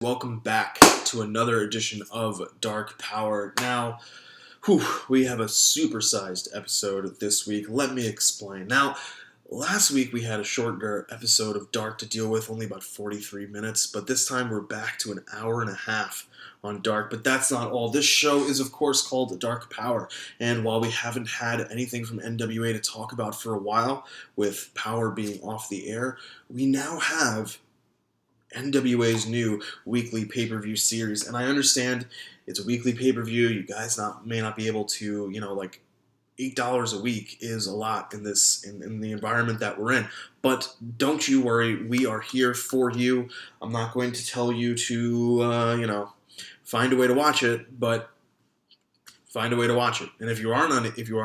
welcome back to another edition of Dark Powerrr. Now, we have a supersized episode this week. Let me explain. Now, last week we had a shorter episode of Dark to deal with, only about 43 minutes, but this time we're back to an hour and a half on Dark, but that's not all. This show is, of course, called Dark Powerrr, and while we haven't had anything from NWA to talk about for a while, with Powerrr being off the air, we now have NWA's new weekly pay-per-view series, and I understand it's a weekly pay-per-view. You guys may not be able to, like $8 a week is a lot in the environment that we're in. But don't you worry, we are here for you. I'm not going to tell you to, find a way to watch it, but find a way to watch it. And if you are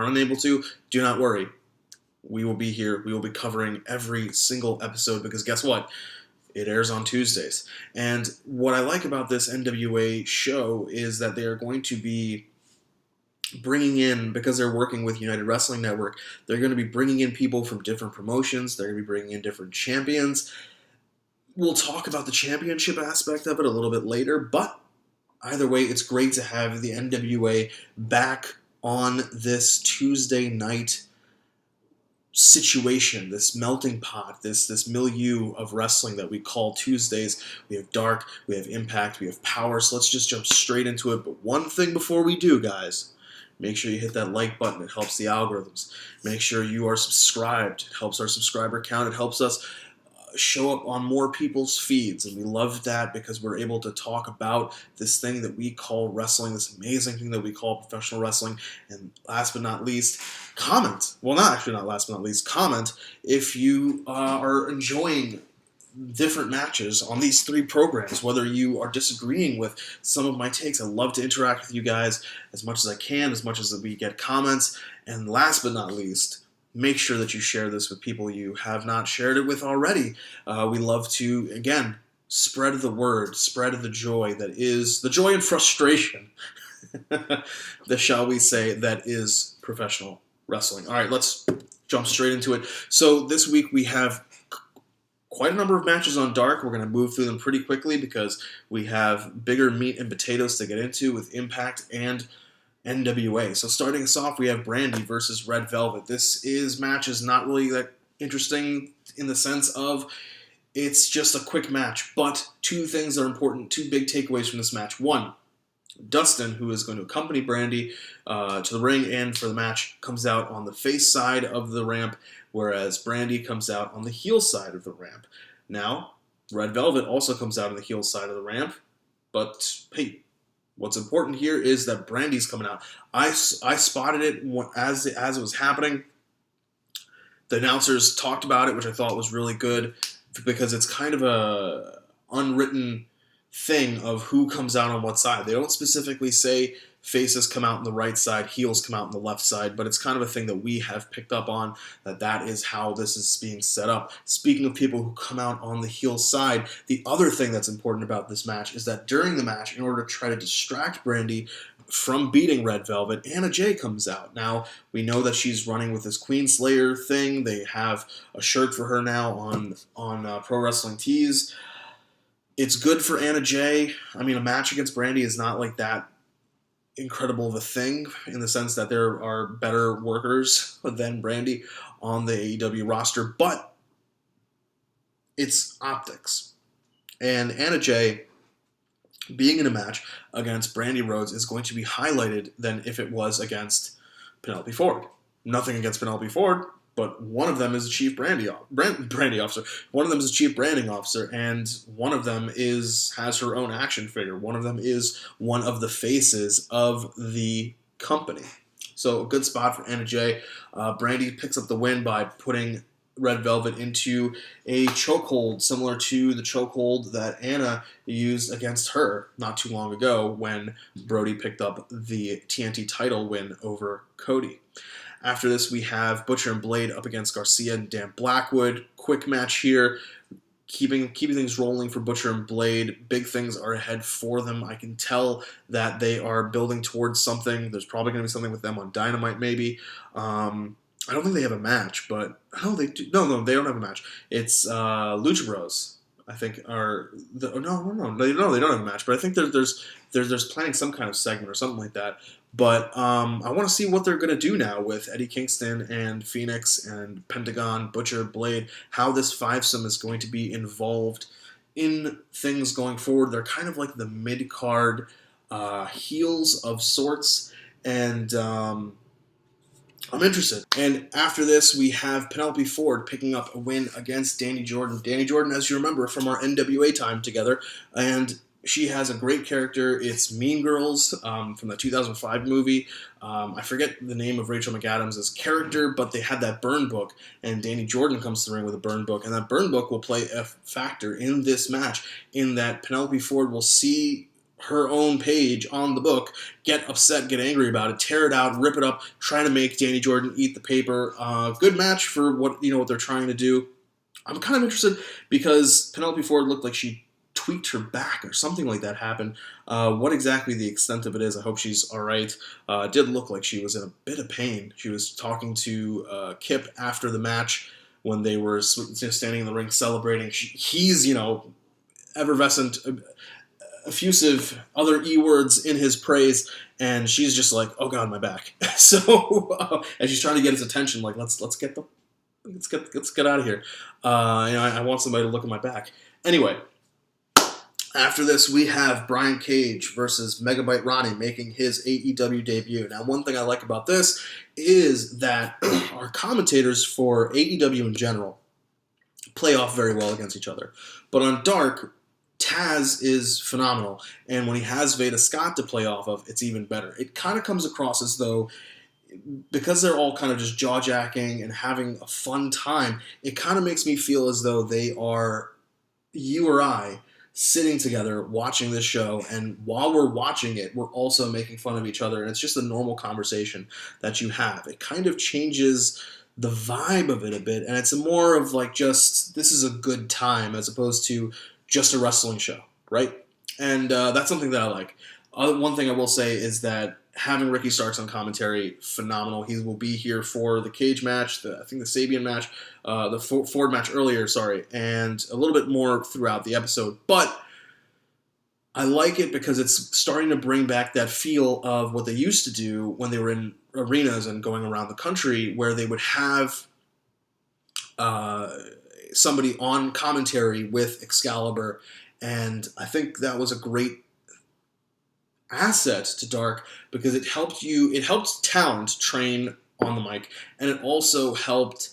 unable to, do not worry. We will be here. We will be covering every single episode because guess what? It airs on Tuesdays. And what I like about this NWA show is that they are going to be bringing in, because they're working with United Wrestling Network, they're going to be bringing in people from different promotions. They're going to be bringing in different champions. We'll talk about the championship aspect of it a little bit later, but either way, it's great to have the NWA back on this Tuesday night situation, this melting pot, this milieu of wrestling that we call Tuesdays. We have Dark, we have Impact, we have Powerrr, so let's just jump straight into it. But one thing before we do, guys, make sure you hit that like button. It helps the algorithms. Make sure you are subscribed. It helps our subscriber count. It helps us show up on more people's feeds, and we love that because we're able to talk about this thing that we call wrestling, this amazing thing that we call professional wrestling. And last but not least, comment. Well, not last but not least, comment if you are enjoying different matches on these three programs, whether you are disagreeing with some of my takes. I love to interact with you guys as much as I can, as much as we get comments. And last but not least, make sure that you share this with people you have not shared it with already. We love to, again, spread the word, spread the joy that is, the joy and frustration, shall we say, that is professional wrestling. All right, let's jump straight into it. So this week we have quite a number of matches on Dark. We're going to move through them pretty quickly because we have bigger meat and potatoes to get into with Impact and NWA. So starting us off, we have Brandy versus Red Velvet. This match is not really that interesting in the sense of it's just a quick match, but two things are important, two big takeaways from this match. One, Dustin, who is going to accompany Brandy to the ring and for the match, comes out on the face side of the ramp, whereas Brandy comes out on the heel side of the ramp. Now, Red Velvet also comes out on the heel side of the ramp, but hey, what's important here is that Brandy's coming out. I spotted it as it was happening. The announcers talked about it, which I thought was really good because it's kind of a unwritten thing of who comes out on what side. They don't specifically say faces come out on the right side, heels come out on the left side, but it's kind of a thing that we have picked up on, that is how this is being set up. Speaking of people who come out on the heel side, the other thing that's important about this match is that during the match, in order to try to distract Brandy from beating Red Velvet, Anna Jay comes out. Now, we know that she's running with this Queen Slayer thing. They have a shirt for her now on Pro Wrestling Tees. It's good for Anna Jay. I mean, a match against Brandy is not like that incredible of a thing in the sense that there are better workers than Brandy on the AEW roster, but it's optics. And Anna Jay being in a match against Brandy Rhodes is going to be highlighted than if it was against Penelope Ford. Nothing against Penelope Ford, but one of them is a chief branding officer. One of them is a chief branding officer, and one of them has her own action figure. One of them is one of the faces of the company. So a good spot for Anna Jay. Brandy picks up the win by putting Red Velvet into a chokehold similar to the chokehold that Anna used against her not too long ago when Brody picked up the TNT title win over Cody. After this, we have Butcher and Blade up against Garcia and Dan Blackwood. Quick match here, keeping things rolling for Butcher and Blade. Big things are ahead for them. I can tell that they are building towards something. There's probably going to be something with them on Dynamite, maybe. I don't think they have a match, but they do. No, they don't have a match. It's Lucha Bros I think no, they don't have a match, but I think there's planning some kind of segment or something like that. But I want to see what they're going to do now with Eddie Kingston and Phoenix and Pentagon, Butcher, Blade, how this fivesome is going to be involved in things going forward. They're kind of like the mid-card heels of sorts, and I'm interested. And after this, we have Penelope Ford picking up a win against Danny Jordan. Danny Jordan, as you remember from our NWA time together, and she has a great character. It's Mean Girls from the 2005 movie. I forget the name of Rachel McAdams' character, but they had that burn book, and Danny Jordan comes to the ring with a burn book, and that burn book will play a factor in this match, in that Penelope Ford will see her own page on the book, get upset, get angry about it, tear it out, rip it up, try to make Danny Jordan eat the paper. Good match for what they're trying to do. I'm kind of interested because Penelope Ford looked like she tweaked her back or something like that happened. What exactly the extent of it is, I hope she's all right. It did look like she was in a bit of pain. She was talking to Kip after the match when they were standing in the ring celebrating. He's, effervescent, effusive, other E words in his praise, and she's just like, "Oh God, my back." So, and she's trying to get his attention, like, let's get out of here. I want somebody to look at my back. Anyway, after this, we have Brian Cage versus Megabyte Ronnie making his AEW debut. Now, one thing I like about this is that our commentators for AEW in general play off very well against each other, but on Dark, Taz is phenomenal, and when he has Veda Scott to play off of, it's even better. It kind of comes across as though, because they're all kind of just jaw-jacking and having a fun time, it kind of makes me feel as though they are, you or I, sitting together watching this show, and while we're watching it, we're also making fun of each other, and it's just a normal conversation that you have. It kind of changes the vibe of it a bit, and it's more of like just, this is a good time, as opposed to just a wrestling show, right? And that's something that I like. One thing I will say is that having Ricky Starks on commentary, phenomenal. He will be here for the Cage match, I think the Sabian match, the Ford match earlier, and a little bit more throughout the episode. But I like it because it's starting to bring back that feel of what they used to do when they were in arenas and going around the country, where they would have somebody on commentary with Excalibur, and I think that was a great asset to Dark because it helped talent train on the mic, and it also helped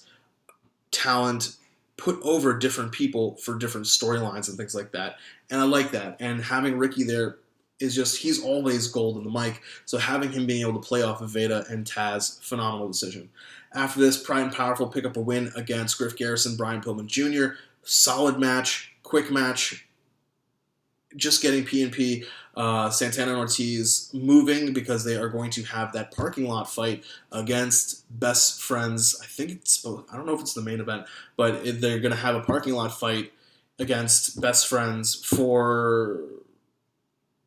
talent put over different people for different storylines and things like that, and I like that. And having Ricky there is just, he's always gold on the mic, so having him being able to play off of Veda and Taz, phenomenal decision. After this, Pride and Powerful pick up a win against Griff Garrison, Brian Pillman Jr. Solid match, quick match, just getting P&P, Santana and Ortiz moving because they are going to have that parking lot fight against Best Friends. I don't know if it's the main event, but they're going to have a parking lot fight against Best Friends for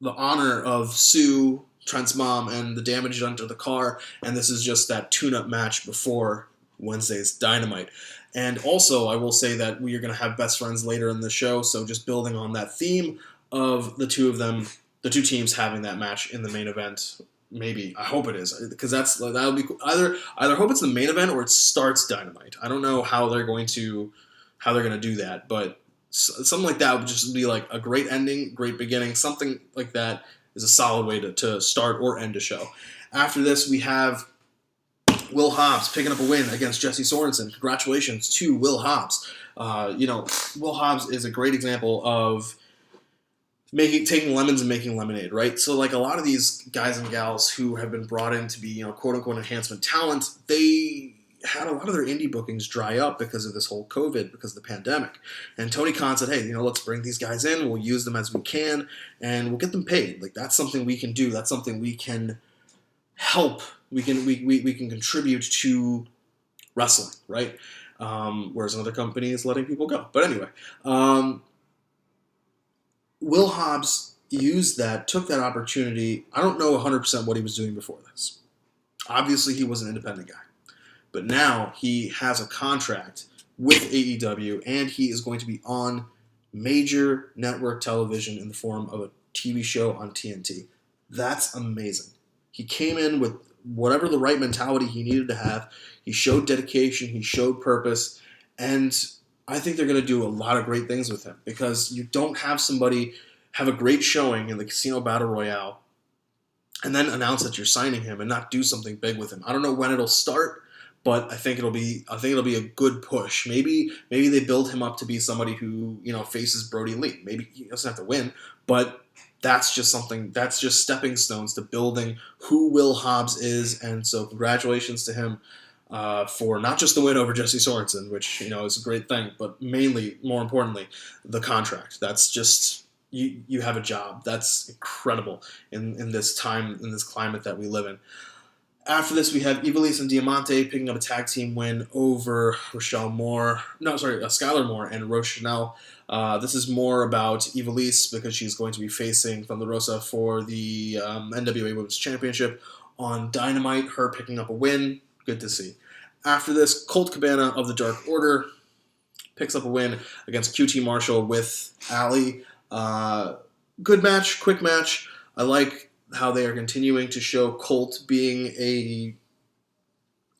the honor of Sue, Trent's mom, and the damage done to the car, and this is just that tune-up match before Wednesday's Dynamite. And also, I will say that we are going to have Best Friends later in the show, so just building on that theme of the two teams having that match in the main event. Maybe, I hope it is, because that'll be cool. Either hope it's the main event or it starts Dynamite. I don't know how they're going to do that, but something like that would just be like a great ending, great beginning. Something like that is a solid way to start or end a show. After this, we have Will Hobbs picking up a win against Jesse Sorensen. Congratulations to Will Hobbs. Will Hobbs is a great example of taking lemons and making lemonade, right? So like a lot of these guys and gals who have been brought in to be, quote unquote enhancement talent, they had a lot of their indie bookings dry up because of this whole COVID, because of the pandemic. And Tony Khan said, hey, let's bring these guys in, we'll use them as we can, and we'll get them paid. Like, that's something we can do. That's something we can help. We can contribute to wrestling, right? Whereas another company is letting people go. But anyway, Will Hobbs took that opportunity. I don't know 100% what he was doing before this. Obviously, he was an independent guy. But now he has a contract with AEW, and he is going to be on major network television in the form of a TV show on TNT. That's amazing. He came in with whatever the right mentality he needed to have. He showed dedication. He showed purpose. And I think they're going to do a lot of great things with him, because you don't have somebody have a great showing in the Casino Battle Royale and then announce that you're signing him and not do something big with him. I don't know when it'll start, but I think it'll be a good push. Maybe they build him up to be somebody who, faces Brody Lee. Maybe he doesn't have to win, but that's just stepping stones to building who Will Hobbs is. And so congratulations to him for not just the win over Jesse Sorensen, which, is a great thing, but more importantly, the contract. That's just, you have a job. That's incredible in this time, in this climate that we live in. After this, we have Ivelisse and Diamante picking up a tag team win over Skylar Moore and Rochelle. This is more about Ivelisse because she's going to be facing Thunder Rosa for the NWA Women's Championship on Dynamite. Her picking up a win. Good to see. After this, Colt Cabana of the Dark Order picks up a win against QT Marshall with Ali. Good match, quick match. I like how they are continuing to show Colt being a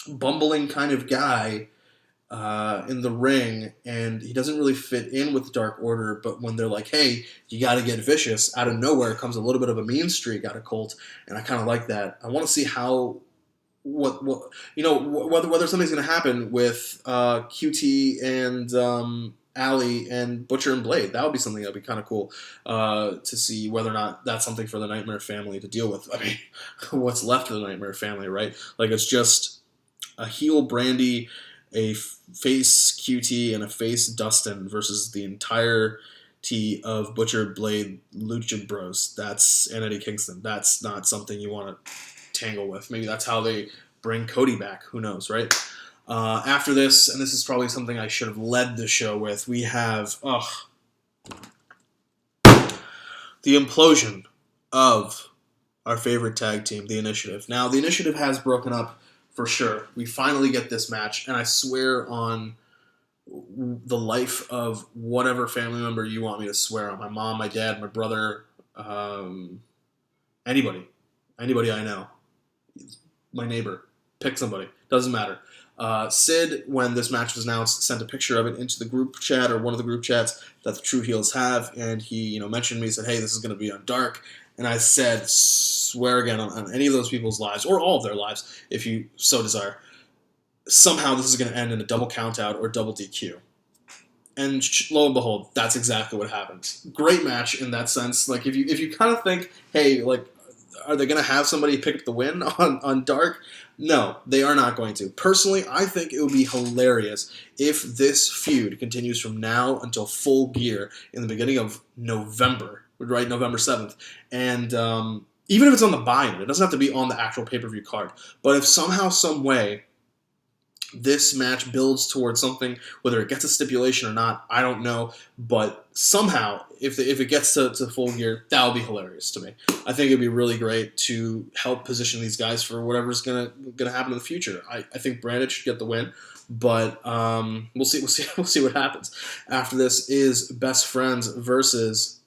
bumbling kind of guy in the ring, and he doesn't really fit in with the Dark Order, but when they're like, hey, you got to get vicious, out of nowhere comes a little bit of a mean streak out of Colt, and I kind of like that. I want to see whether something's going to happen with QT and Allie and Butcher and Blade. That would be something that would be kind of cool to see whether or not that's something for the Nightmare family to deal with. I mean, what's left of the Nightmare family, right? Like, it's just a heel Brandy, a face QT, and a face Dustin versus the entirety of Butcher, Blade, Lucha Bros. And Eddie Kingston. That's not something you want to tangle with. Maybe that's how they bring Cody back. Who knows, right? After this, and this is probably something I should have led the show with, we have the implosion of our favorite tag team, The Initiative. Now, The Initiative has broken up for sure. We finally get this match, and I swear on the life of whatever family member you want me to swear on. My mom, my dad, my brother, anybody I know. My neighbor. Pick somebody. Doesn't matter. Sid, when this match was announced, sent a picture of it into the group chat, or one of the group chats that the True Heels have, and he, mentioned me, said, hey, this is going to be on Dark, and I said, swear again on any of those people's lives, or all of their lives, if you so desire, somehow this is going to end in a double countout or double DQ. And lo and behold, that's exactly what happens. Great match in that sense. Like, if you kind of think, hey, like, are they going to have somebody pick up the win on Dark? No, they are not going to. Personally, I think it would be hilarious if this feud continues from now until Full Gear in the beginning of November, right? November 7th. And even if it's on the buy-in, it doesn't have to be on the actual pay-per-view card. But if somehow, some way, this match builds towards something, whether it gets a stipulation or not, I don't know. But somehow, if it gets to Full Gear, that would be hilarious to me. I think it'd be really great to help position these guys for whatever's gonna happen in the future. I think Brandy should get the win, but we'll see what happens. After this is Best Friends versus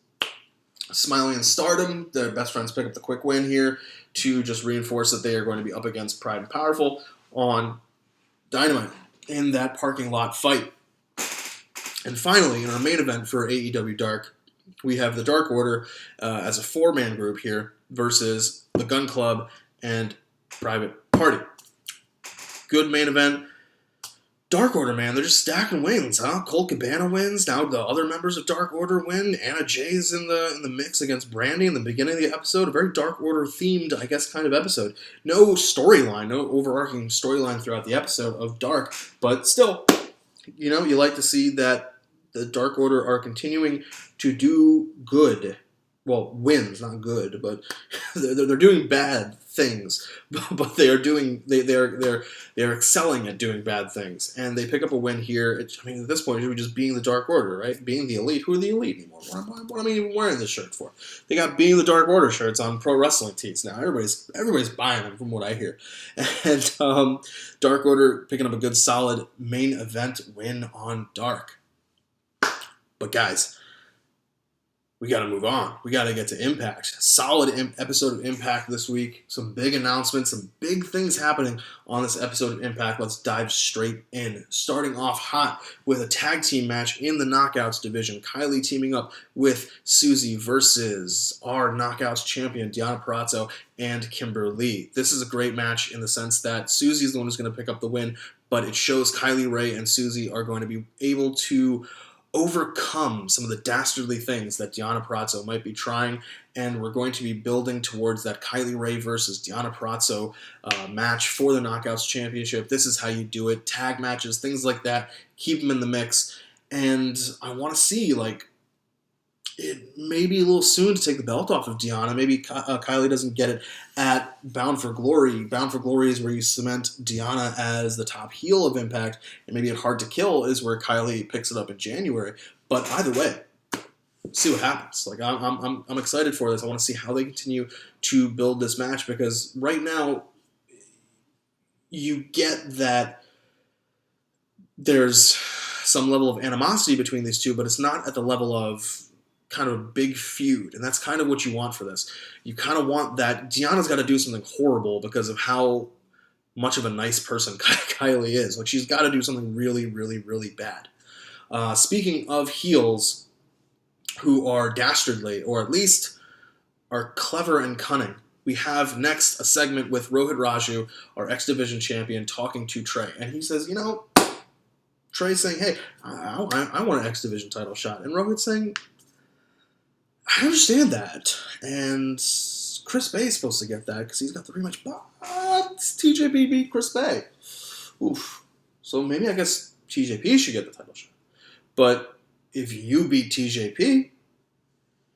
Smiley and Stardom. The Best Friends pick up the quick win here to just reinforce that they are going to be up against Pride and Powerful on Dynamite in that parking lot fight. And finally, in our main event for AEW Dark, we have the Dark Order as a 4-man group here versus the Gun Club and Private Party. Good main event. Dark Order, man, they're just stacking wins, huh? Colt Cabana wins. Now the other members of Dark Order win. Anna Jay's in the mix against Brandy in the beginning of the episode. A very Dark Order themed, I guess, kind of episode. No storyline, no overarching storyline throughout the episode of Dark, but still, you like to see that the Dark Order are continuing to do good. Well, wins, not good, but they're doing bad things. But they're excelling at doing bad things, and they pick up a win here. At this point, it would be just being the Dark Order, right? Being the Elite. Who are the Elite anymore? What am I even wearing this shirt for? They got Being the Dark Order shirts on pro wrestling tees now. Everybody's buying them, from what I hear. And Dark Order picking up a good, solid main event win on Dark. But guys, we got to move on. We got to get to Impact. Solid episode of Impact this week. Some big announcements, some big things happening on this episode of Impact. Let's dive straight in. Starting off hot with a tag team match in the Knockouts division. Kylie teaming up with Susie versus our Knockouts champion, Deonna Purrazzo and Kimberly. This is a great match in the sense that Susie is the one who's going to pick up the win, but it shows Kylie Rae and Susie are going to be able to overcome some of the dastardly things that Deonna Purrazzo might be trying, and we're going to be building towards that Kylie Rae versus Deonna Purrazzo match for the Knockouts Championship. This is how you do it. Tag matches, things like that. Keep them in the mix, and I want to see, like, it may be a little soon to take the belt off of Deonna. Maybe Kylie doesn't get it at Bound for Glory. Bound for Glory is where you cement Deonna as the top heel of Impact, and maybe at Hard to Kill is where Kylie picks it up in January. But either way, see what happens. Like I'm excited for this. I want to see how they continue to build this match, because right now you get that there's some level of animosity between these two, but it's not at the level of kind of a big feud, and that's kind of what you want for this. You kind of want that Deonna's got to do something horrible because of how much of a nice person Kylie is. Like, she's got to do something really, really, really bad. Speaking of heels who are dastardly, or at least are clever and cunning, we have next a segment with Rohit Raju, our X Division champion, talking to Trey, and he says, Trey's saying, hey, I want an X Division title shot, and Rohit's saying, I understand that, and Chris Bay is supposed to get that because he's got the rematch, but TJP beat Chris Bay. Oof. So maybe I guess TJP should get the title shot. But if you beat TJP,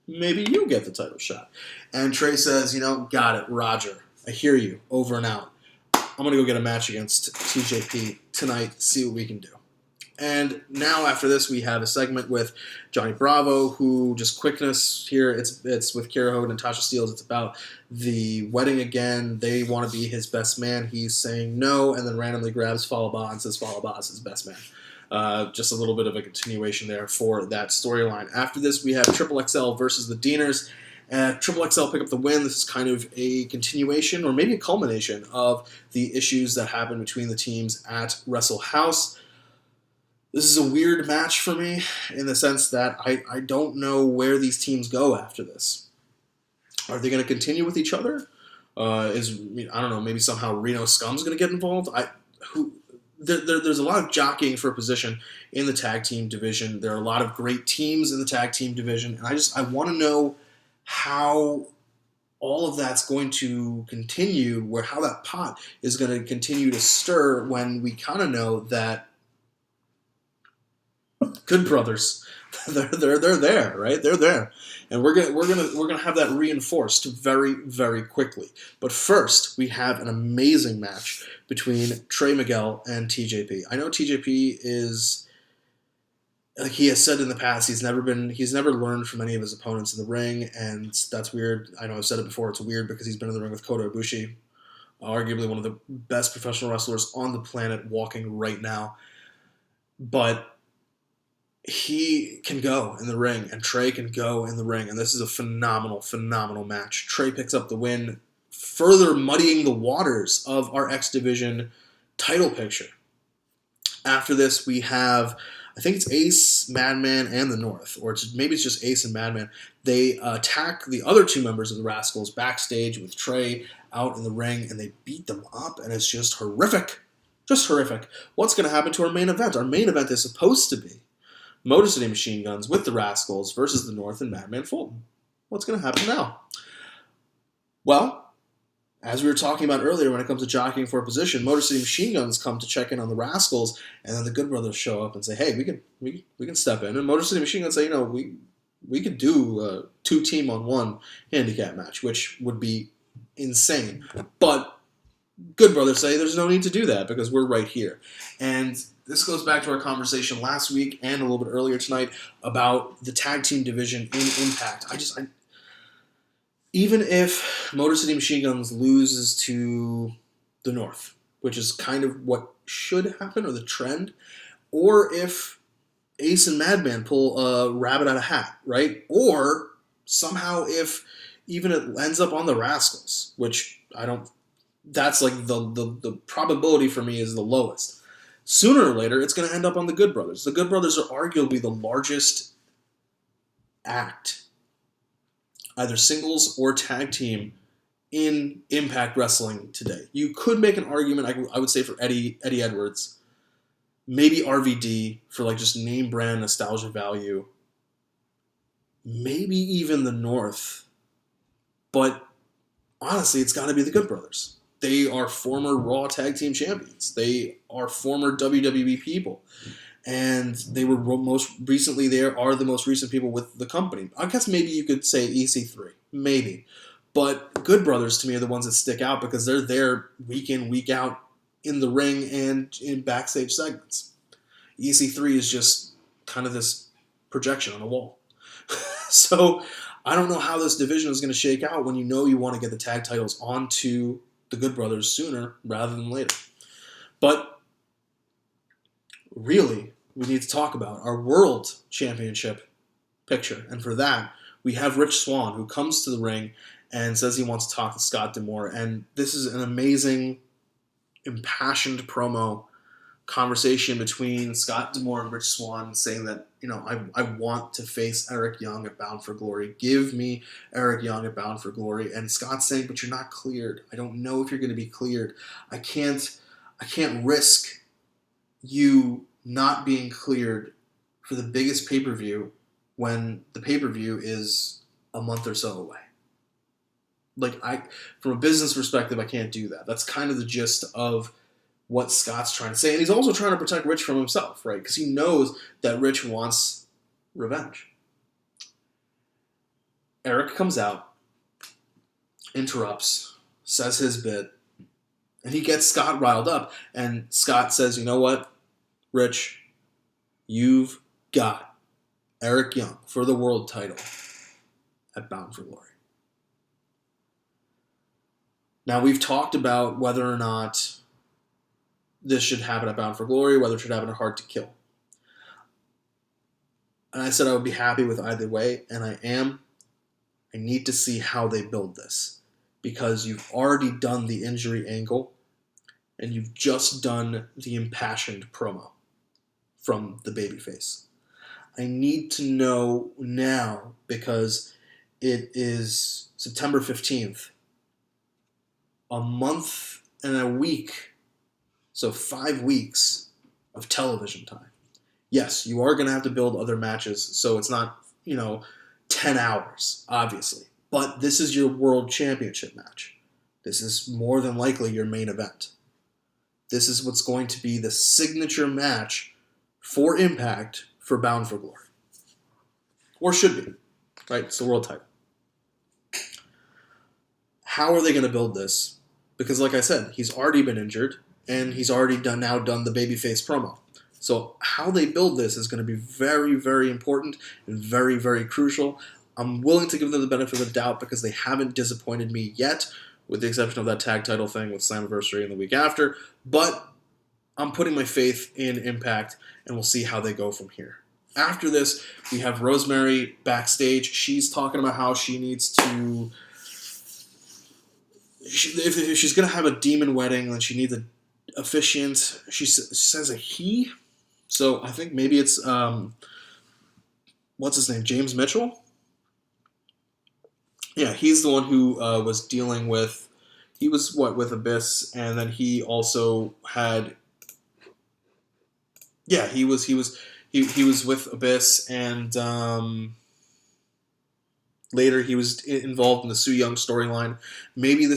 maybe you get the title shot. And Trey says, got it, Roger. I hear you, over and out. I'm going to go get a match against TJP tonight, see what we can do. And now after this, we have a segment with Johnny Bravo, who, just quickness here, it's with Kiera Hogan and Tasha Steelz. It's about the wedding again. They want to be his best man. He's saying no, and then randomly grabs Falaba and says Falaba is his best man. Just a little bit of a continuation there for that storyline. After this, we have Triple XL versus the Deaners. Triple XL pick up the win. This is kind of a continuation, or maybe a culmination, of the issues that happened between the teams at Wrestle House. This is a weird match for me in the sense that I don't know where these teams go after this. Are they going to continue with each other? I don't know, maybe somehow Rhino Scum's going to get involved? There's a lot of jockeying for a position in the tag team division. There are a lot of great teams in the tag team division, and I want to know how all of that's going to continue, how that pot is going to continue to stir when we kind of know that Good Brothers, they're there, right? They're there, and we're gonna have that reinforced very, very quickly. But first, we have an amazing match between Trey Miguel and TJP. I know TJP is, like he has said in the past, he's never learned from any of his opponents in the ring, and that's weird. I know I've said it before. It's weird because he's been in the ring with Kota Ibushi, arguably one of the best professional wrestlers on the planet, walking right now, but he can go in the ring, and Trey can go in the ring, and this is a phenomenal, phenomenal match. Trey picks up the win, further muddying the waters of our X Division title picture. After this, we have, I think it's Ace, Madman, and the North, or maybe it's just Ace and Madman. They attack the other two members of the Rascals backstage with Trey out in the ring, and they beat them up, and it's just horrific. Just horrific. What's going to happen to our main event? Our main event is supposed to be Motor City Machine Guns with the Rascals versus the North and Madman Fulton. What's going to happen now? Well, as we were talking about earlier, when it comes to jockeying for a position, Motor City Machine Guns come to check in on the Rascals, and then the Good Brothers show up and say, "Hey, we can step in." And Motor City Machine Guns say, we could do a 2-team-on-1 handicap match, which would be insane. But Good Brothers say there's no need to do that because we're right here. And this goes back to our conversation last week and a little bit earlier tonight about the tag team division in Impact. Even if Motor City Machine Guns loses to the North, which is kind of what should happen, or the trend, or if Ace and Madman pull a rabbit out of a hat, right? Or somehow if even it ends up on the Rascals, which I don't, that's like the probability for me is the lowest. Sooner or later, it's going to end up on the Good Brothers. The Good Brothers are arguably the largest act, either singles or tag team, in Impact Wrestling today. You could make an argument, I would say, for Eddie Edwards, maybe RVD for like just name brand nostalgia value, maybe even the North, but honestly, it's got to be the Good Brothers. They are former Raw Tag Team Champions. They are former WWE people. And they were most recently, they are the most recent people with the company. I guess maybe you could say EC3. Maybe. But Good Brothers, to me, are the ones that stick out because they're there week in, week out in the ring and in backstage segments. EC3 is just kind of this projection on a wall. So I don't know how this division is going to shake out when you know you want to get the tag titles onto the Good Brothers sooner rather than later. But really, we need to talk about our World Championship picture. And for that, we have Rich Swann, who comes to the ring and says he wants to talk to Scott D'Amore. And this is an amazing, impassioned promo conversation between Scott D'Amore and Rich Swann, saying that, I want to face Eric Young at Bound for Glory. Give me Eric Young at Bound for Glory. And Scott's saying, but you're not cleared. I don't know if you're going to be cleared. I can't risk you not being cleared for the biggest pay-per-view when the pay-per-view is a month or so away. From a business perspective, I can't do that. That's kind of the gist of what Scott's trying to say. And he's also trying to protect Rich from himself, right? Because he knows that Rich wants revenge. Eric comes out, interrupts, says his bit, and he gets Scott riled up. And Scott says, you know what, Rich, you've got Eric Young for the world title at Bound for Glory. Now, we've talked about whether or not this should happen at Bound for Glory, whether it should happen at Hard to Kill. And I said I would be happy with either way, and I am. I need to see how they build this, because you've already done the injury angle, and you've just done the impassioned promo from the babyface. I need to know now, because it is September 15th, a month and a week, so 5 weeks of television time. Yes, you are going to have to build other matches, so it's not, 10 hours, obviously. But this is your World Championship match. This is more than likely your main event. This is what's going to be the signature match for Impact for Bound for Glory. Or should be, right? It's the world title. How are they going to build this? Because like I said, he's already been injured, and he's already done the babyface promo. So how they build this is going to be very, very important and very, very crucial. I'm willing to give them the benefit of the doubt because they haven't disappointed me yet, with the exception of that tag title thing with Slammiversary in the week after. But I'm putting my faith in Impact, and we'll see how they go from here. After this, we have Rosemary backstage. She's talking about how she needs to... If she's going to have a demon wedding, then she needs an officiant. She says a he. So I think maybe it's, what's his name, James Mitchell? Yeah, he's the one who was dealing with, he was, with Abyss, and then he also had, yeah, he was with Abyss, and later he was involved in the Su Yung storyline. Maybe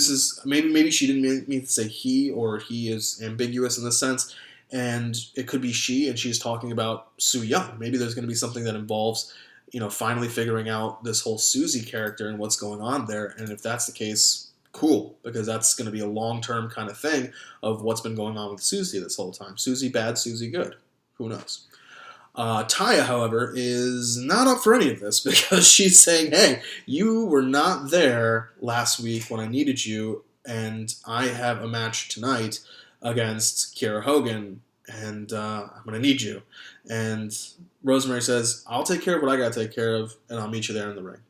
she didn't mean to say he, or he is ambiguous in this sense, and it could be she, and she's talking about Su Yung. Maybe there's going to be something that involves, finally figuring out this whole Susie character and what's going on there. And if that's the case, cool, because that's going to be a long-term kind of thing of what's been going on with Susie this whole time. Susie bad, Susie good. Who knows? Taya, however, is not up for any of this because she's saying, hey, you were not there last week when I needed you, and I have a match tonight against Kiera Hogan, and I'm going to need you. And Rosemary says, I'll take care of what I got to take care of, and I'll meet you there in the ring.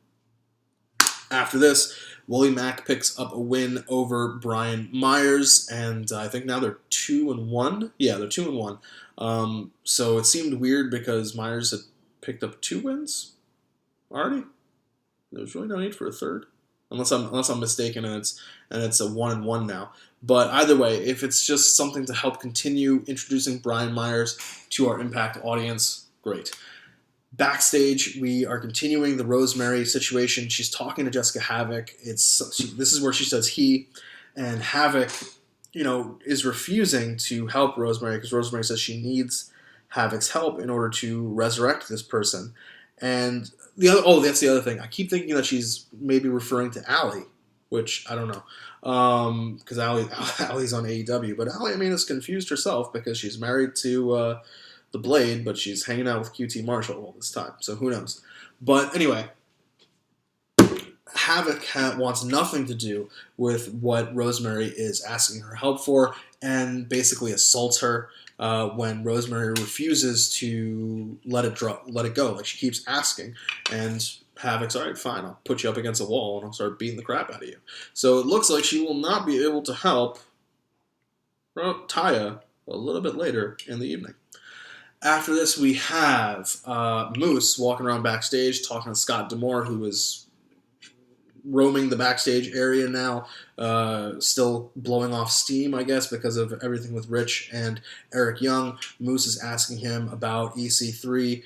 After this, Willie Mack picks up a win over Brian Myers, and I think now they're 2-1. Yeah, they're 2-1. So it seemed weird because Myers had picked up 2 wins already. There's really no need for a third, unless I'm mistaken, and it's a 1-1 now. But either way, if it's just something to help continue introducing Brian Myers to our Impact audience, great. Backstage, we are continuing the Rosemary situation. She's talking to Jessica Havoc. This is where she says he, and Havoc, is refusing to help Rosemary because Rosemary says she needs Havoc's help in order to resurrect this person. And that's the other thing. I keep thinking that she's maybe referring to Allie, which I don't know, because Allie's on AEW. But Allie, is confused herself because she's married to the Blade, but she's hanging out with QT Marshall all this time. So who knows? But anyway, Havoc wants nothing to do with what Rosemary is asking her help for, and basically assaults her when Rosemary refuses to let it go. Like, she keeps asking, and Havoc's, all right, fine, I'll put you up against a wall and I'll start beating the crap out of you. So it looks like she will not be able to help Taya a little bit later in the evening. After this, we have Moose walking around backstage talking to Scott D'Amore, who is roaming the backstage area now, still blowing off steam, I guess, because of everything with Rich and Eric Young. Moose is asking him about EC3.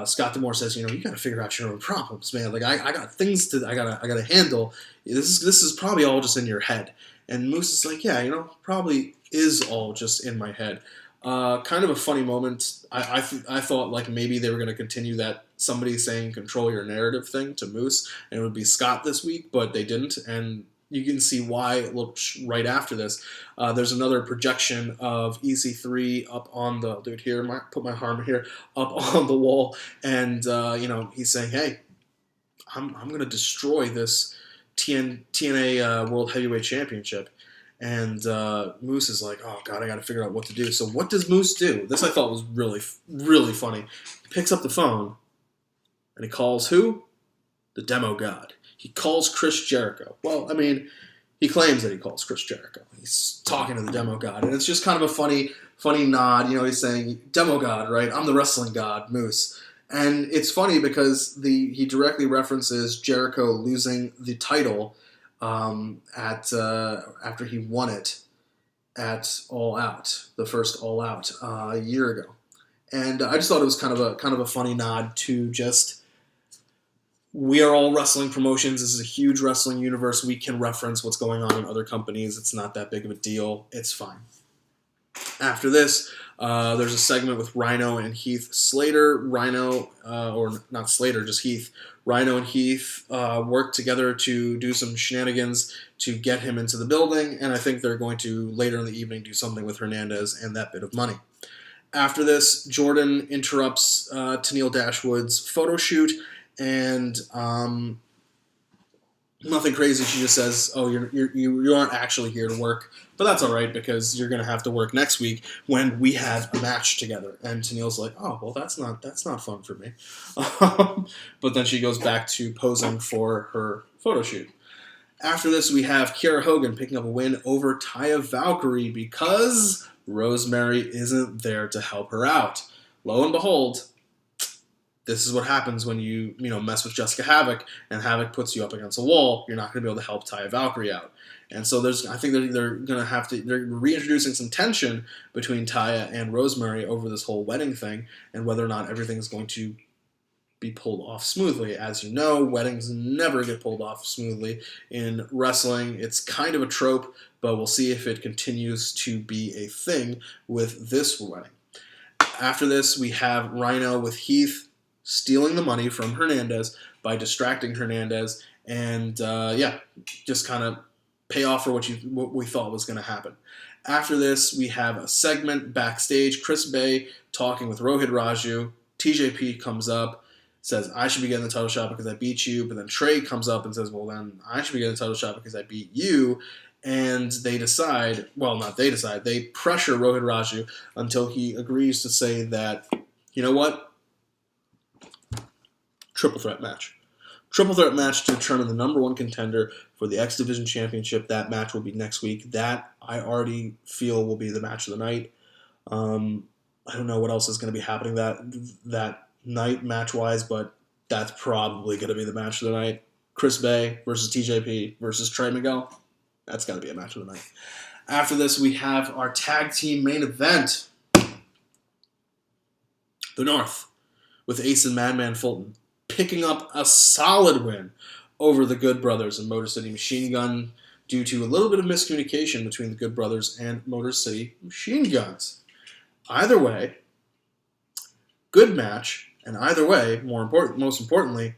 Scott D'Amore says, you got to figure out your own problems, man. Like, I got things I gotta handle. This is probably all just in your head. And Moose is like, yeah, probably is all just in my head. Kind of a funny moment. I thought like maybe they were going to continue that somebody saying control your narrative thing to Moose, and it would be Scott this week, but they didn't, and you can see why it looked right after this. There's another projection of EC3 up on the, put my arm here, up on the wall, and he's saying, hey, I'm going to destroy this TNA World Heavyweight Championship. And Moose is like, oh, God, I got to figure out what to do. So what does Moose do? This I thought was really, really funny. He picks up the phone, and he calls who? The Demo God. He calls Chris Jericho. Well, he claims that he calls Chris Jericho. He's talking to the Demo God. And it's just kind of a funny nod. He's saying, Demo God, right? I'm the wrestling god, Moose. And it's funny because he directly references Jericho losing the title after he won it at All Out, the first All Out a year ago, and I just thought it was kind of a funny nod to just, we are all wrestling promotions. This is a huge wrestling universe. We can reference what's going on in other companies. It's not that big of a deal. It's fine. After this, there's a segment with Rhino and Heath Slater. Or not Slater, just Heath. Rhino and Heath work together to do some shenanigans to get him into the building, and I think they're going to, later in the evening, do something with Hernandez and that bit of money. After this, Jordan interrupts Tennille Dashwood's photo shoot, and nothing crazy. She just says, "Oh, you aren't actually here to work, but that's all right because you're going to have to work next week when we have a match together." And Tennille's like, "Oh, well, that's not fun for me." But then she goes back to posing for her photo shoot. After this, we have Kiera Hogan picking up a win over Taya Valkyrie because Rosemary isn't there to help her out. Lo and behold, this is what happens when you mess with Jessica Havoc and Havoc puts you up against a wall. You're not going to be able to help Taya Valkyrie out. And so I think they're reintroducing some tension between Taya and Rosemary over this whole wedding thing and whether or not everything is going to be pulled off smoothly. As you know, weddings never get pulled off smoothly in wrestling. It's kind of a trope, but we'll see if it continues to be a thing with this wedding. After this, we have Rhino with Heath stealing the money from Hernandez by distracting Hernandez, and just kind of pay off for what we thought was going to happen. After this, we have a segment backstage. Chris Bay talking with Rohit Raju. TJP comes up, says, "I should be getting the title shot because I beat you." But then Trey comes up and says, "Well, then I should be getting the title shot because I beat you." And they decide, well, not they decide, they pressure Rohit Raju until he agrees to say that, you know what? Triple threat match. triple threat match to determine the number one contender for the X Division Championship. That match will be next week. That I already feel will be the match of the night. I don't know what else is going to be happening that night match-wise, but that's probably going to be the match of the night. Chris Bay versus TJP versus Trey Miguel. That's got to be a match of the night. After this, we have our tag team main event. The North, with Ace and Madman Fulton, picking up a solid win over the Good Brothers and Motor City Machine Gun due to a little bit of miscommunication between the Good Brothers and Motor City Machine Guns. Either way, good match, and either way, most importantly,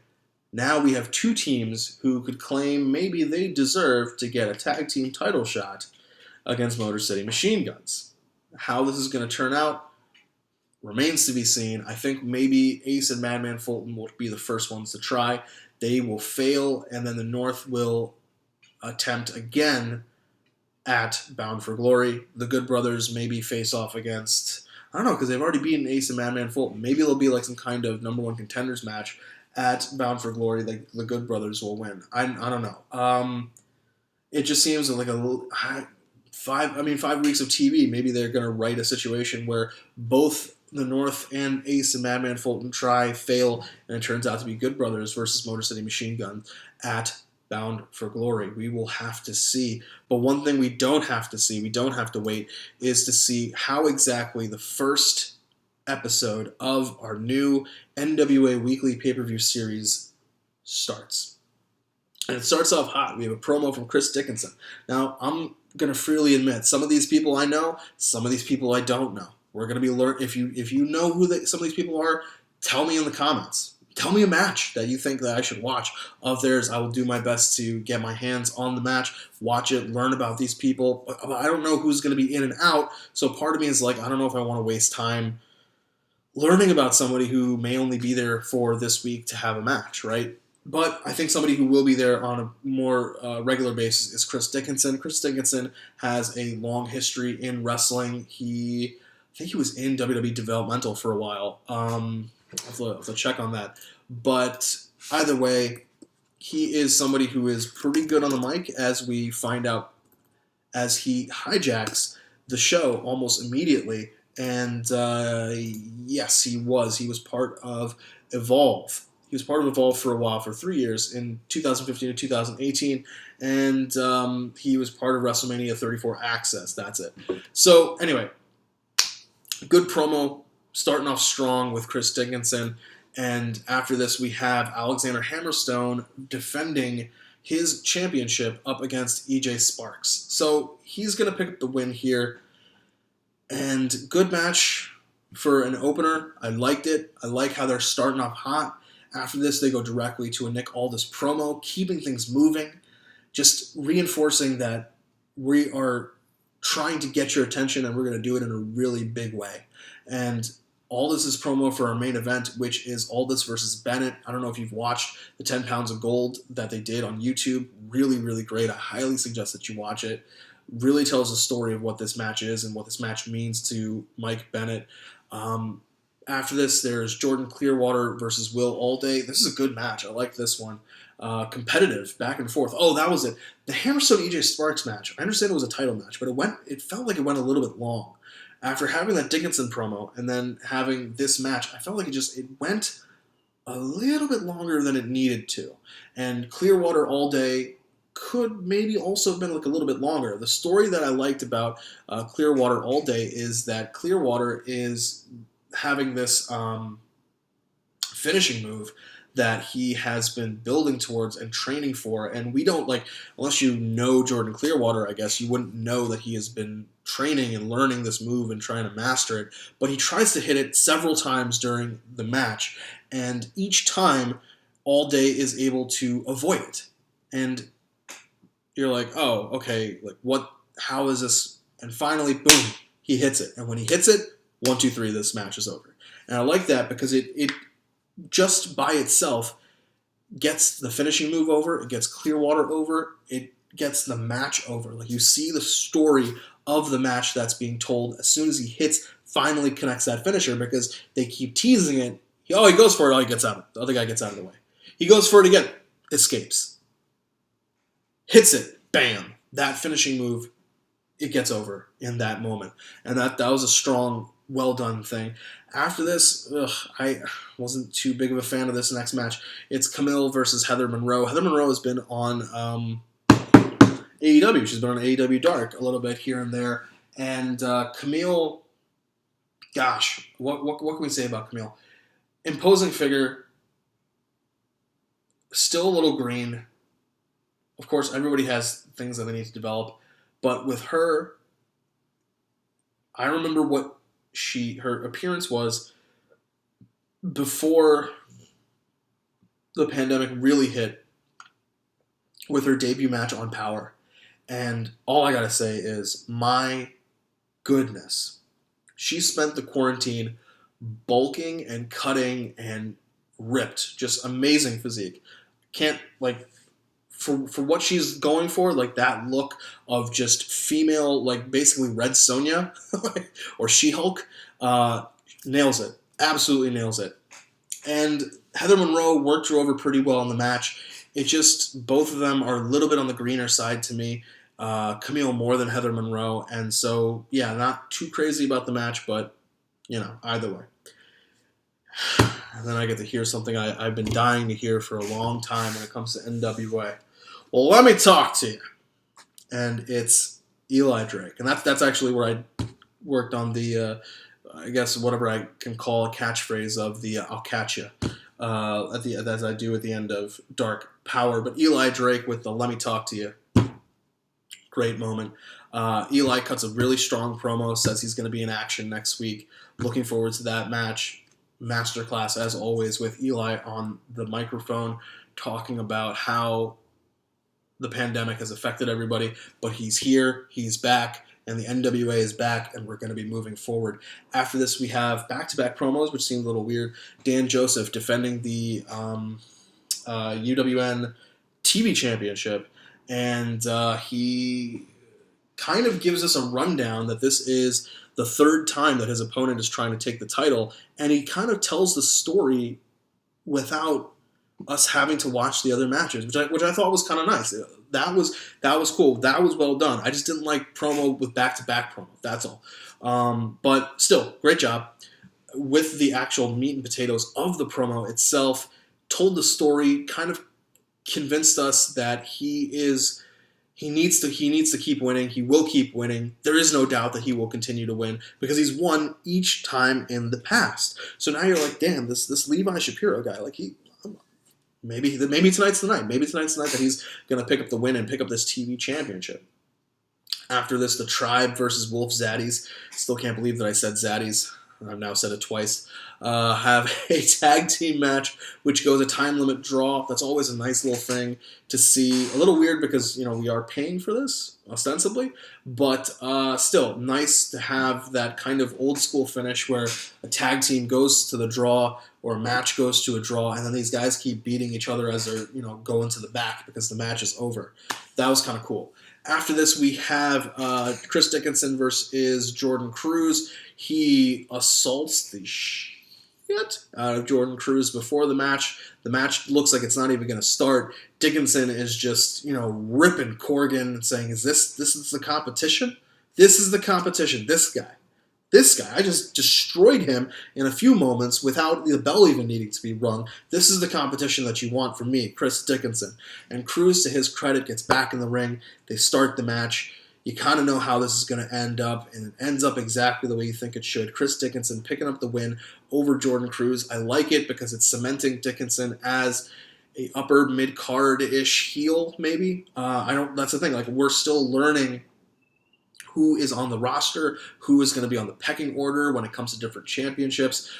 now we have two teams who could claim maybe they deserve to get a tag team title shot against Motor City Machine Guns. How this is going to turn out remains to be seen. I think maybe Ace and Madman Fulton will be the first ones to try. They will fail, and then the North will attempt again at Bound for Glory. The Good Brothers maybe face off against, I don't know, because they've already beaten Ace and Madman Fulton. Maybe it'll be like some kind of number one contenders match at Bound for Glory. Like the Good Brothers will win. I don't know. It just seems like a little... 5 weeks of TV, maybe they're going to write a situation where both the North and Ace and Madman Fulton try, fail, and it turns out to be Good Brothers versus Motor City Machine Gun at Bound for Glory. We will have to see. But one thing we don't have to see, we don't have to wait, is to see how exactly the first episode of our new NWA Weekly Pay-Per-View series starts. And it starts off hot. We have a promo from Chris Dickinson. Now, I'm going to freely admit, some of these people I know, some of these people I don't know. We're going to be learning. If you know who some of these people are, tell me in the comments. Tell me a match that you think that I should watch of theirs. I will do my best to get my hands on the match, watch it, learn about these people. But I don't know who's going to be in and out, so part of me is like, I don't know if I want to waste time learning about somebody who may only be there for this week to have a match, right? But I think somebody who will be there on a more regular basis is Chris Dickinson. Chris Dickinson has a long history in wrestling. I think he was in WWE Developmental for a while. I'll have to check on that. But either way, he is somebody who is pretty good on the mic, as we find out as he hijacks the show almost immediately. And yes, he was. He was part of Evolve. He was part of Evolve for a while, for 3 years, in 2015 to 2018, and he was part of WrestleMania 34 Access. That's it. So, anyway, good promo, starting off strong with Chris Dickinson, and after this we have Alexander Hammerstone defending his championship up against EJ Sparks. So, he's going to pick up the win here, and good match for an opener. I liked it. I like how they're starting off hot. After this, they go directly to a Nick Aldis promo, keeping things moving, just reinforcing that we are trying to get your attention and we're going to do it in a really big way. And Aldis' promo for our main event, which is Aldis versus Bennett. I don't know if you've watched the 10 Pounds of Gold that they did on YouTube. Really, really great. I highly suggest that you watch it. Really tells the story of what this match is and what this match means to Mike Bennett. After this, there's Jordan Clearwater versus Will Allday. This is a good match. I like this one. Competitive, back and forth. Oh, that was it. The Hammerstone EJ Sparks match. I understand it was a title match, but it felt like it went a little bit long. After having that Dickinson promo and then having this match, I felt like it went a little bit longer than it needed to. And Clearwater Allday could maybe also have been like a little bit longer. The story that I liked about Clearwater Allday is that Clearwater is having this finishing move that he has been building towards and training for, and we don't, unless you know Jordan Clearwater, I guess, you wouldn't know that he has been training and learning this move and trying to master it, but he tries to hit it several times during the match, and each time, Allday is able to avoid it, and you're like, oh, okay, how is this, and finally, boom, he hits it, and when he hits it, 1, 2, 3, this match is over. And I like that because it just by itself gets the finishing move over, it gets Clearwater over, it gets the match over. You see the story of the match that's being told as soon as he finally connects that finisher, because they keep teasing it. He goes for it, he gets out. The other guy gets out of the way. He goes for it again. escapes. Hits it. Bam. That finishing move, it gets over in that moment. And that was a strong, well-done thing. After this, I wasn't too big of a fan of this next match. It's Camille versus Heather Monroe. Heather Monroe has been on AEW. She's been on AEW Dark a little bit here and there. And Camille, gosh, what can we say about Camille? Imposing figure, still a little green. Of course, everybody has things that they need to develop. But with her, I remember what her appearance was before the pandemic really hit with her debut match on Powerrr. And all I gotta say is, my goodness, she spent the quarantine bulking and cutting and ripped. Just amazing physique. Can't, like, for what she's going for, like that look of just female, like basically Red Sonja or She-Hulk, nails it. Absolutely nails it. And Heather Monroe worked her over pretty well in the match. It just, both of them are a little bit on the greener side to me. Camille more than Heather Monroe. And so, yeah, not too crazy about the match, but, you know, either way. And then I get to hear something I've been dying to hear for a long time when it comes to NWA. Well, let me talk to you. And it's Eli Drake. And that's actually where I worked on the, I guess, whatever I can call a catchphrase of the I'll catch you, as I do at the end of Dark Powerrr. But Eli Drake with the let me talk to you. Great moment. Eli cuts a really strong promo, says he's going to be in action next week. Looking forward to that match. Masterclass, as always, with Eli on the microphone, talking about how the pandemic has affected everybody, but he's here, he's back, and the NWA is back, and we're going to be moving forward. After this, we have back-to-back promos, which seemed a little weird. Dan Joseph defending the UWN TV Championship, and he kind of gives us a rundown that this is the third time that his opponent is trying to take the title, and he kind of tells the story without us having to watch the other matches, which I thought was kind of nice. That was cool. That was well done. I just didn't like promo with back-to-back promo. That's all. But still, great job with the actual meat and potatoes of the promo itself. Told the story, kind of convinced us that he needs to keep winning. He will keep winning. There is no doubt that he will continue to win because he's won each time in the past. So now you're like, damn, this Levi Shapiro guy, like maybe tonight's the night. Maybe tonight's the night that he's going to pick up the win and pick up this TV championship. After this, the Tribe versus Wolf Zaddies. Still can't believe that I said Zaddies. I've now said it twice. Have a tag team match, which goes a time limit draw. That's always a nice little thing to see. A little weird because, you know, we are paying for this, ostensibly. But still, nice to have that kind of old school finish where a tag team goes to the draw or a match goes to a draw, and then these guys keep beating each other as they're, you know, going to the back because the match is over. That was kind of cool. After this, we have Chris Dickinson versus Jordan Cruz. He assaults the shit out of Jordan Cruz before the match. The match looks like it's not even going to start. Dickinson is just, you know, ripping Corgan and saying, this is the competition? This is the competition. This guy, I just destroyed him in a few moments without the bell even needing to be rung. This is the competition that you want from me, Chris Dickinson. And Cruz, to his credit, gets back in the ring. They start the match. You kind of know how this is going to end up, and it ends up exactly the way you think it should. Chris Dickinson picking up the win over Jordan Cruz. I like it because it's cementing Dickinson as a upper mid-card-ish heel, maybe. That's the thing. Like, we're still learning who is on the roster, who is going to be on the pecking order when it comes to different championships.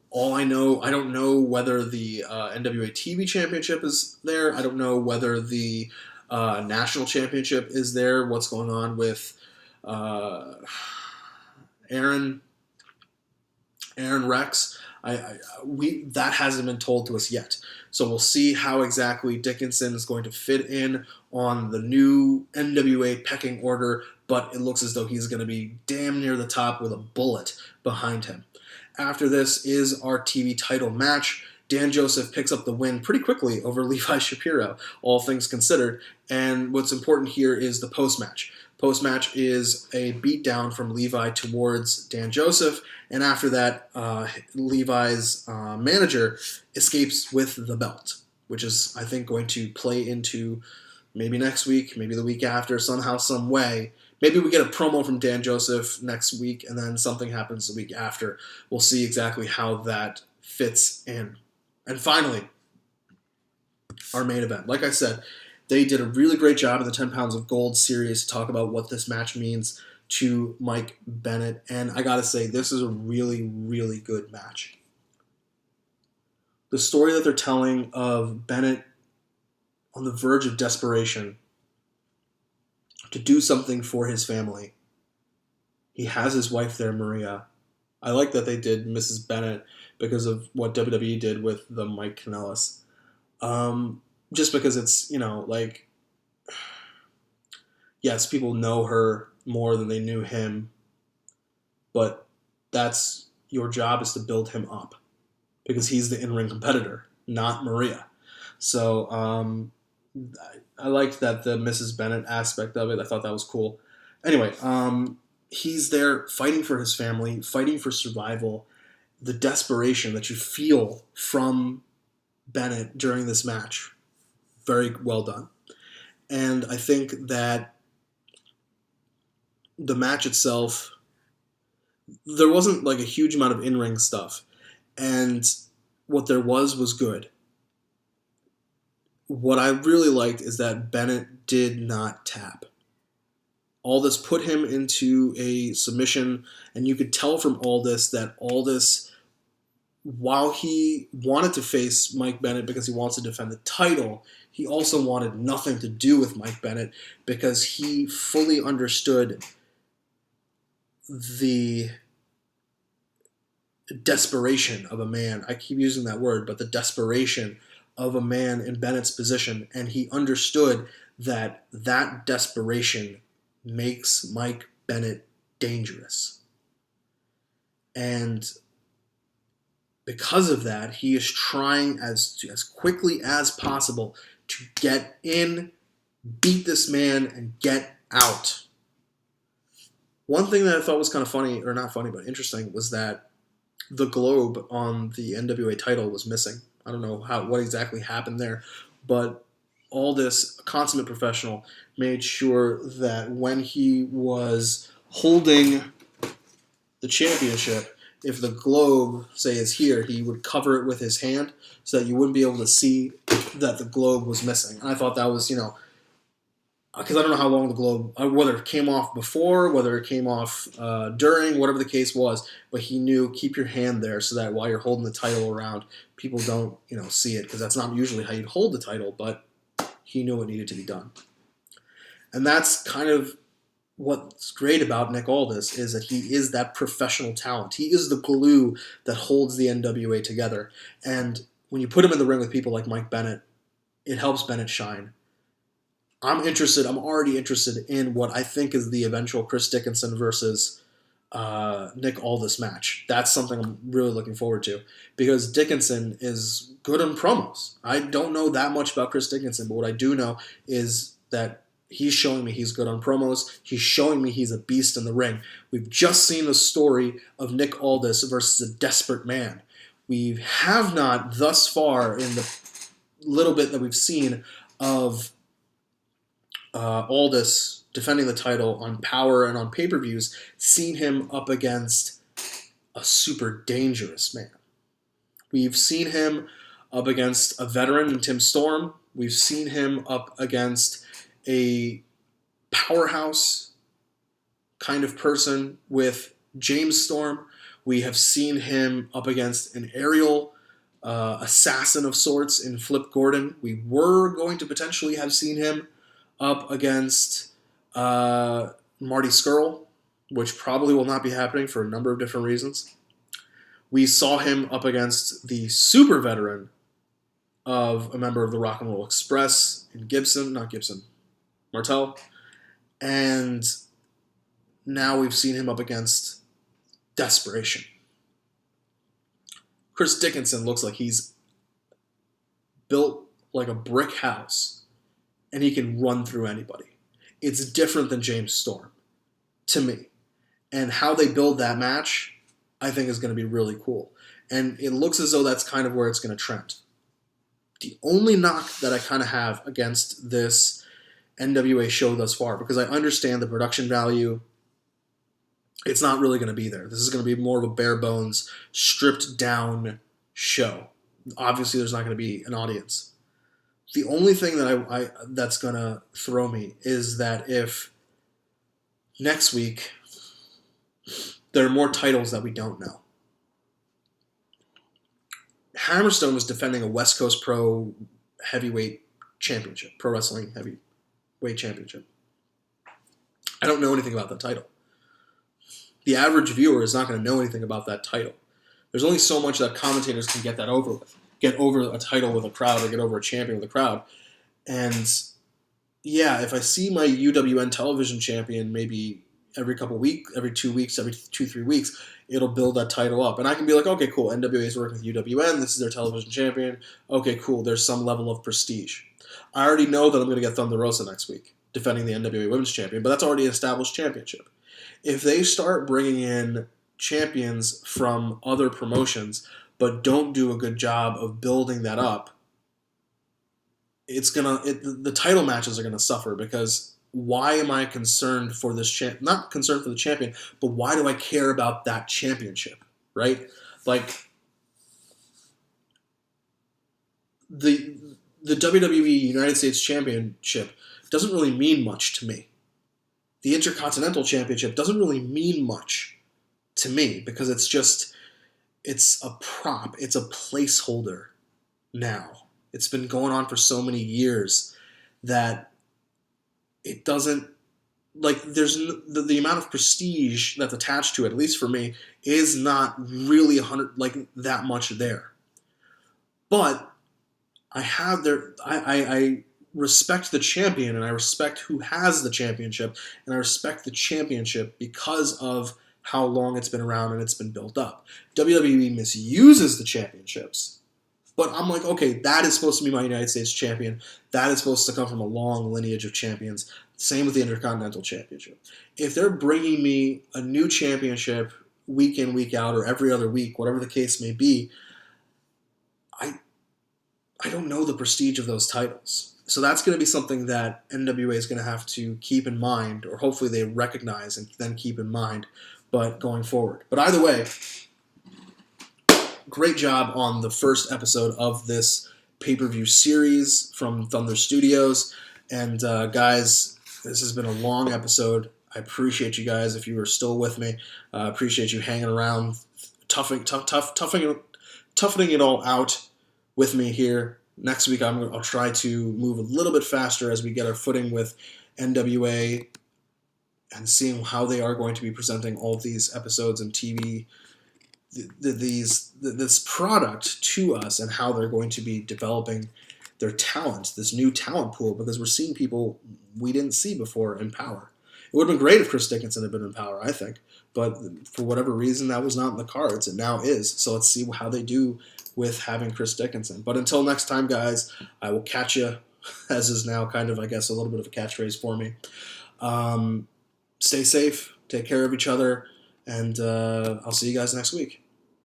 All I know, I don't know whether the NWA TV Championship is there. I don't know whether the National Championship is there. What's going on with Aaron Rex? That hasn't been told to us yet. So we'll see how exactly Dickinson is going to fit in on the new NWA pecking order, but it looks as though he's going to be damn near the top with a bullet behind him. After this is our TV title match. Dan Joseph picks up the win pretty quickly over Levi Shapiro, all things considered. And what's important here is the post-match. Post-match is a beatdown from Levi towards Dan Joseph, and after that, Levi's manager escapes with the belt, which is, I think, going to play into maybe next week, maybe the week after, somehow, some way. Maybe we get a promo from Dan Joseph next week, and then something happens the week after. We'll see exactly how that fits in. And finally, our main event. Like I said, they did a really great job in the 10 Pounds of Gold series to talk about what this match means to Mike Bennett. And I gotta say, this is a really, really good match. The story that they're telling of Bennett on the verge of desperation to do something for his family. He has his wife there, Maria. I like that they did Mrs. Bennett because of what WWE did with the Mike Kanellis. Just because it's, like, yes, people know her more than they knew him, but that's your job, is to build him up because he's the in-ring competitor, not Maria. So I liked that the Mrs. Bennett aspect of it. I thought that was cool. Anyway, he's there fighting for his family, fighting for survival, the desperation that you feel from Bennett during this match. Very well done. And I think that the match itself, there wasn't like a huge amount of in-ring stuff. And what there was good. What I really liked is that Bennett did not tap. Aldis put him into a submission, and you could tell from Aldis that Aldis, while he wanted to face Mike Bennett because he wants to defend the title, he also wanted nothing to do with Mike Bennett because he fully understood the desperation of a man. I keep using that word, but the desperation of a man in Bennett's position, and he understood that that desperation makes Mike Bennett dangerous. And because of that, he is trying as quickly as possible to get in, beat this man, and get out. One thing that I thought was kind of funny, or not funny, but interesting, was that the globe on the NWA title was missing. I don't know what exactly happened there, but Aldis, a consummate professional, made sure that when he was holding the championship, if the globe, say, is here, he would cover it with his hand so that you wouldn't be able to see that the globe was missing. And I thought that was, because I don't know how long the globe, whether it came off before, whether it came off during, whatever the case was, but he knew, keep your hand there so that while you're holding the title around, people don't, see it, because that's not usually how you'd hold the title, but he knew what needed to be done. And that's kind of what's great about Nick Aldis, is that he is that professional talent. He is the glue that holds the NWA together. And when you put him in the ring with people like Mike Bennett, it helps Bennett shine. I'm already interested in what I think is the eventual Chris Dickinson versus Nick Aldis match. That's something I'm really looking forward to, because Dickinson is good on promos. I don't know that much about Chris Dickinson, but what I do know is that he's showing me he's good on promos. He's showing me he's a beast in the ring. We've just seen the story of Nick Aldis versus a desperate man. We have not thus far, in the little bit that we've seen of Aldis defending the title on Power and on pay-per-views, seen him up against a super dangerous man. We've seen him up against a veteran in Tim Storm. We've seen him up against a powerhouse kind of person with James Storm. We have seen him up against an aerial assassin of sorts in Flip Gordon. We were going to potentially have seen him up against Marty Scurll, which probably will not be happening for a number of different reasons. We saw him up against the super veteran of a member of the Rock and Roll Express in Martel. And now we've seen him up against desperation. Chris Dickinson looks like he's built like a brick house, and he can run through anybody. It's different than James Storm, to me. And how they build that match, I think is going to be really cool. And it looks as though that's kind of where it's going to trend. The only knock that I kind of have against this NWA show thus far, because I understand the production value, it's not really going to be there. This is going to be more of a bare bones, stripped down show. Obviously, there's not going to be an audience. The only thing that that's going to throw me is that if next week there are more titles that we don't know. Hammerstone was defending a West Coast Pro Heavyweight Championship, Pro Wrestling Heavyweight Championship. I don't know anything about that title. The average viewer is not going to know anything about that title. There's only so much that commentators can get that over with. Get over a title with a crowd or get over a champion with a crowd. And yeah, if I see my UWN television champion maybe every 2 weeks, every 2-3 weeks, it'll build that title up. And I can be like, okay, cool, NWA is working with UWN, this is their television champion. Okay, cool, there's some level of prestige. I already know that I'm going to get Thunder Rosa next week, defending the NWA Women's Champion, but that's already an established championship. If they start bringing in champions from other promotions, but don't do a good job of building that up, the title matches are gonna suffer, because why am I concerned for this not concerned for the champion, but why do I care about that championship, right? Like the WWE United States Championship doesn't really mean much to me. The Intercontinental Championship doesn't really mean much to me, because it's a prop. It's a placeholder now. It's been going on for so many years that it doesn't, like, there's the amount of prestige that's attached to it, at least for me, is not really that much there. But I respect the champion, and I respect who has the championship, and I respect the championship because of how long it's been around and it's been built up. WWE misuses the championships, but I'm like, okay, that is supposed to be my United States champion. That is supposed to come from a long lineage of champions. Same with the Intercontinental Championship. If they're bringing me a new championship week in, week out, or every other week, whatever the case may be, I don't know the prestige of those titles. So that's going to be something that NWA is going to have to keep in mind, or hopefully they recognize and then keep in mind, but going forward. But either way, great job on the first episode of this pay-per-view series from Thunder Studios. And guys, this has been a long episode. I appreciate you guys if you are still with me. I appreciate you hanging around, toughening it all out with me here. Next week, I'll try to move a little bit faster as we get our footing with NWA and seeing how they are going to be presenting all of these episodes and TV, this product to us, and how they're going to be developing their talent, this new talent pool, because we're seeing people we didn't see before in Power. It would have been great if Chris Dickinson had been in Power, I think, but for whatever reason, that was not in the cards. It now is. So let's see how they do with having Chris Dickinson. But until next time, guys, I will catch you, as is now kind of, I guess, a little bit of a catchphrase for me. Stay safe, take care of each other, and I'll see you guys next week.